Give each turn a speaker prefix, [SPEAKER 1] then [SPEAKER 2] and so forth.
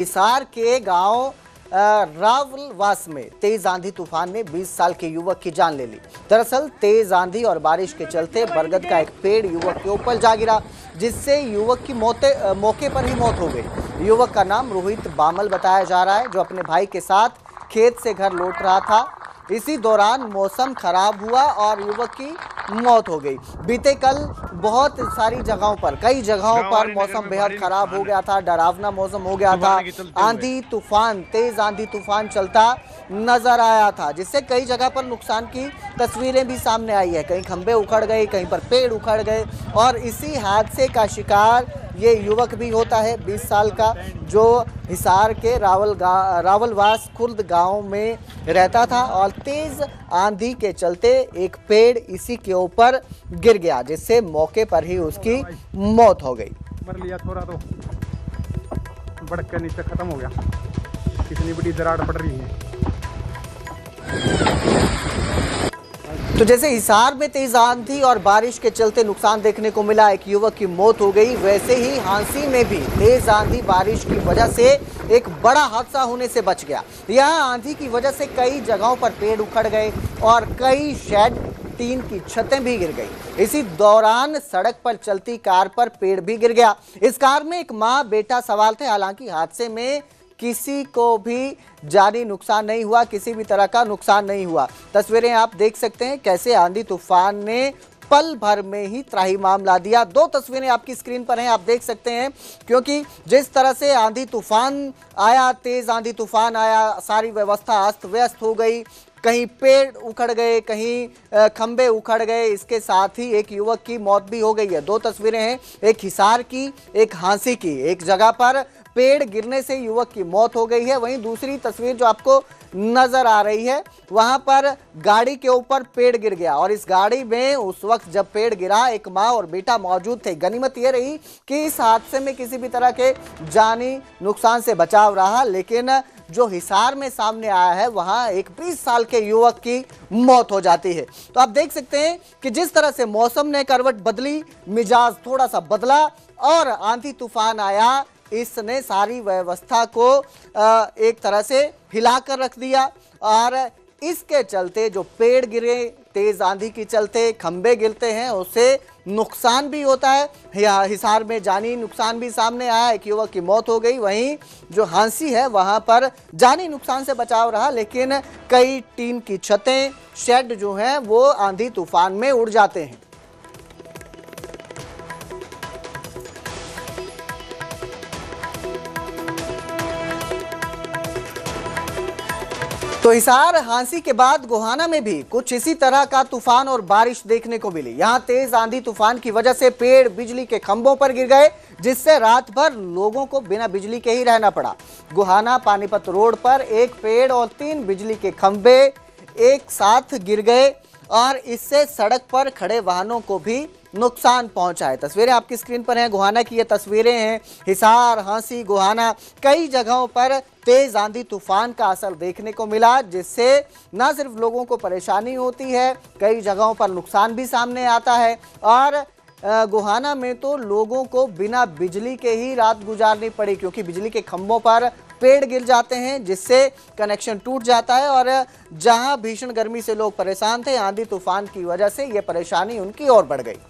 [SPEAKER 1] हिसार के गांव रावलवास में तेज आंधी तूफान ने 20 साल के युवक की जान ले ली। दरअसल तेज आंधी और बारिश के चलते बरगद का एक पेड़ युवक के ऊपर जा गिरा, जिससे युवक की मौके पर ही मौत हो गई। युवक का नाम रोहित बामल बताया जा रहा है, जो अपने भाई के साथ खेत से घर लौट रहा था। इसी दौरान मौसम खराब हुआ और युवक की मौत हो गई। बीते कल बहुत सारी जगहों पर, कई जगहों पर मौसम बेहद खराब हो गया था, डरावना मौसम हो गया था। आंधी तूफान, तेज आंधी तूफान चलता नजर आया था, जिससे कई जगह पर नुकसान की तस्वीरें भी सामने आई है। कहीं खंभे उखड़ गए, कहीं पर पेड़ उखड़ गए और इसी हादसे का शिकार ये युवक भी होता है, 20 साल का, जो हिसार के रावलवास खुर्द गांव में रहता था। और तेज आंधी के चलते एक पेड़ इसी के ऊपर गिर गया, जिससे मौके पर ही उसकी मौत हो गई।
[SPEAKER 2] मर लिया थोड़ा तो बढ़ के नीचे खत्म हो गया। कितनी बड़ी दरार पड़ रही है।
[SPEAKER 1] तो जैसे हिसार में तेज आंधी और बारिश के चलते नुकसान देखने को मिला, एक युवक की मौत हो गई, वैसे ही हांसी में भी तेज आंधी बारिश की वजह से एक बड़ा हादसा होने से बच गया। यहाँ आंधी की वजह से कई जगहों पर पेड़ उखड़ गए और कई शेड, टीन की छतें भी गिर गई। इसी दौरान सड़क पर चलती कार पर पेड़ भी गिर गया। इस कार में एक मां बेटा सवार थे। हालांकि हादसे में किसी को भी जानी नुकसान नहीं हुआ, किसी भी तरह का नुकसान नहीं हुआ। तस्वीरें आप देख सकते हैं कैसे आंधी तूफान ने पल भर में ही त्राहिमाम ला दिया। दो तस्वीरें आपकी स्क्रीन पर हैं, आप देख सकते हैं, क्योंकि जिस तरह से आंधी तूफान आया, तेज आंधी तूफान आया, सारी व्यवस्था अस्त व्यस्त हो गई। कहीं पेड़ उखड़ गए, कहीं खंबे उखड़ गए, इसके साथ ही एक युवक की मौत भी हो गई है। दो तस्वीरें हैं, एक हिसार की, एक हांसी की। एक जगह पर पेड़ गिरने से युवक की मौत हो गई है, वहीं दूसरी तस्वीर जो आपको नजर आ रही है, वहां पर गाड़ी के ऊपर पेड़ गिर गया और इस गाड़ी में उस वक्त जब पेड़ गिरा, एक मां और बेटा मौजूद थे। गनीमत यह रही कि इस हादसे में किसी भी तरह के जानी नुकसान से बचाव रहा, लेकिन जो हिसार में सामने आया है, वहां एक 20 साल के युवक की मौत हो जाती है। तो आप देख सकते हैं कि जिस तरह से मौसम ने करवट बदली, मिजाज थोड़ा सा बदला और आंधी तूफान आया, इसने सारी व्यवस्था को एक तरह से हिलाकर रख दिया। और इसके चलते जो पेड़ गिरे, तेज आंधी के चलते खंबे गिरते हैं, उससे नुकसान भी होता है। हिसार में जानी नुकसान भी सामने आया, एक युवक की मौत हो गई। वहीं जो हांसी है, वहां पर जानी नुकसान से बचाव रहा, लेकिन कई टीन की छतें, शेड जो हैं, वो आंधी तूफान में उड़ जाते हैं। तो हिसार हांसी के बाद गोहाना में भी कुछ इसी तरह का तूफान और बारिश देखने को मिली। यहां तेज आंधी तूफान की वजह से पेड़ बिजली के खंभों पर गिर गए, जिससे रात भर लोगों को बिना बिजली के ही रहना पड़ा। गोहाना पानीपत रोड पर एक पेड़ और 3 बिजली के खंभे एक साथ गिर गए और इससे सड़क पर खड़े वाहनों को भी नुकसान पहुंचा है। तस्वीरें आपकी स्क्रीन पर हैं, गोहाना की ये तस्वीरें हैं। हिसार, हांसी, गोहाना, कई जगहों पर तेज आंधी तूफान का असर देखने को मिला, जिससे न सिर्फ लोगों को परेशानी होती है, कई जगहों पर नुकसान भी सामने आता है। और गोहाना में तो लोगों को बिना बिजली के ही रात गुजारनी पड़ी, क्योंकि बिजली के खंभों पर पेड़ गिर जाते हैं, जिससे कनेक्शन टूट जाता है। और जहां भीषण गर्मी से लोग परेशान थे, आंधी तूफान की वजह से ये परेशानी उनकी और बढ़ गई।